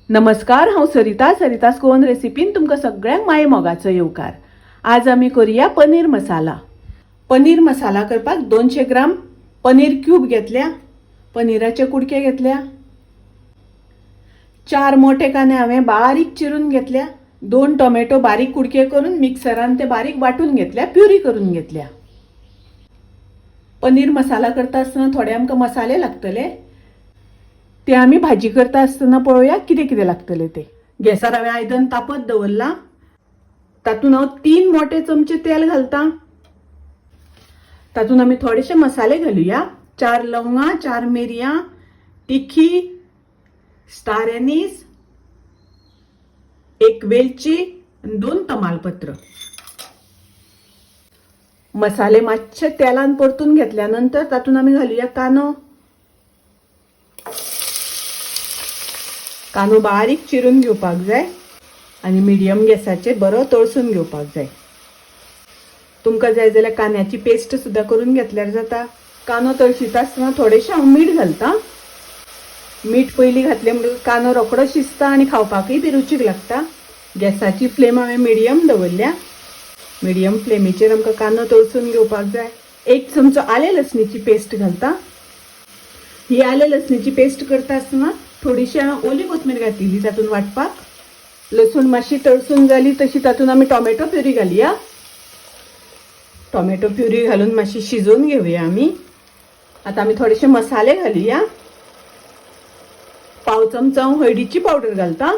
नमस्कार, हांव सरितास गोवन रेसिपीन तुमकां सगळ्यांक माये मोगाचो येवकार। आज आमी करूया पनीर मसाला। पनीर मसाला करपाक 200 ग्राम पनीर क्यूब घेतल्या, पनीराचे कुडके घेतल्या, 4 मोठे कांदे हांवें बारीक चिरून घेतल्या, 2 टोमॅटो बारीक कुडके करून मिक्सरान ते बारीक वाटून घेतल्या, प्युरी करून घेतल्या। पनीर मसाला करता आसतना थोडे आमकां मसाले लागतले, ते आम्ही भाजी करता आसतना पळोवया कितें कितें लागतले ते। गॅसार हांवें आयदन तापत दवरला, तातून हांव 3 मोठे चमचे तेल घालता। तातून आमी थोडेशे मसाले घालुया, 4 लवंगा, 4 मिरयां, तिखी, स्टार एनीस, 1 वेलची, 2 तमालपत्र। मसाले मातशे तेलान परतून घेतल्यानंतर तातून आमी घालुया कांदो। कांदो बारीक चिरून घेवपाक जाय आणि मिडियम गॅसाचेर बरो तळसून घेवपाक जाय। तुमकां जाय जाल्यार कांद्याची पेस्ट सुद्धा करून घेतल्यार जाता। कांदो तळशीता आसतना थोडेशें हांव मीठ घालता। मीठ पयलीं घातलें म्हणटकच कांदो रोखडो शिजता आणि खावपाकय बी रुचीक लागता। गॅसाची फ्लेम हांवें मिडियम दवरल्या। मिडियम फ्लेमीचेर आमकां कांदो तळसून घेवपाक जाय। 1 चमचो आले लसणीची पेस्ट घालता। ही आले लसणीची पेस्ट करता आसतना थोडीशी ओली कोथमीर घातली तातून वाटपाक। लसूण मातशी तळसून जाली तशी तातून आमी टोमॅटो प्युरी घालुया। टोमॅटो प्युरी घालून मातशी शिजोवन घेवया आमी। आता आमी थोडेशे मसाले घालुया। पाव चमचो हांव हळदीची पावडर घालता,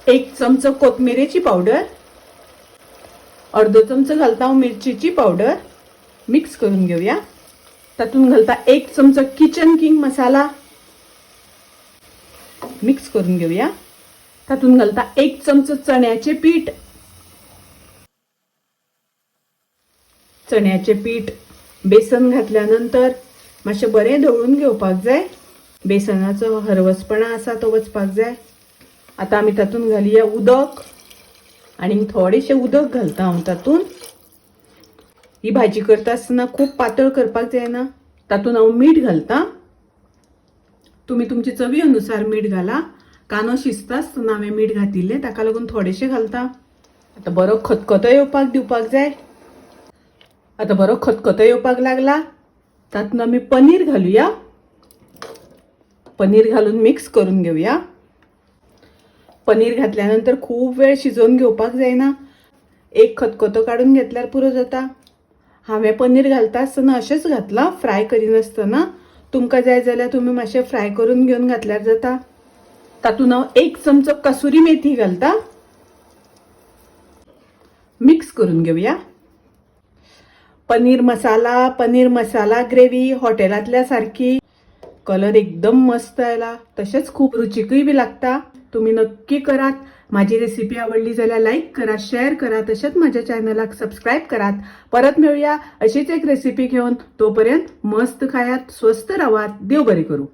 1 चमचो कोथमिरेची पावडर, अर्दो चमचो घालता हांव मिरचीची पावडर। मिक्स करून घेवया। तातून घालता 1 चमचो किचन किंग मसाला, मिक्स करून घेऊया। तातून घालता 1 चमचो चण्याचे पीठ। चण्याचे पीठ बेसन घातल्यानंतर मातशे बरें ढवळून घेवपाक जाय। बेसनाचो हरवसपणा आसा तो वचपाक जाय। आता आमी तातून घालुया उदक आणि थोडेशे उदक घालता हांव तातून। ही भाजी करता आसतना खूप पातळ करपाक जायना। तातून हांव मीठ घालता। तुम्ही तुमची चवी अनुसार मीठ घाला। कांदो शिजता आसतना हांवें मीठ घातिल्लें, ताका लागून थोडेशे घालता। आता बरो खतखतो येवपाक दिवपाक जाय। आता बरो खतखतो येवपाक लागला, तातून आमी पनीर घालुया। पनीर घालून मिक्स करून घेऊया। पनीर घातल्यानंतर खूप वेळ शिजवून घेवपाक जायना। 1 खतखतो काढून घेतल्यार पुरो जाता। हांवें पनीर घालता आसतना अशेंच घातला, फ्राय करिनासतना। तुमकां जाय जाल्यार तुम्ही मातशें फ्राय करून घेवन घातल्यार जाता। तातून हांव 1 चमचो कसुरी मेथी घालता। मिक्स करून घेऊया। पनीर मसाला ग्रेव्ही हॉटेलातल्या सारखी। कलर एकदम मस्त आयला, तशेंच खूप रुचीकय बी लागता। तुम्ही नक्की करात। माझी रेसिपी आवडली जाल्यार लाईक करा, शेअर करा, तसेच माझ्या चॅनलाक सबस्क्राईब करात। परत मिळूया अशीच एक रेसिपी घेऊन। तोपर्यंत मस्त खायात, स्वस्त राहात, देव बरे करू।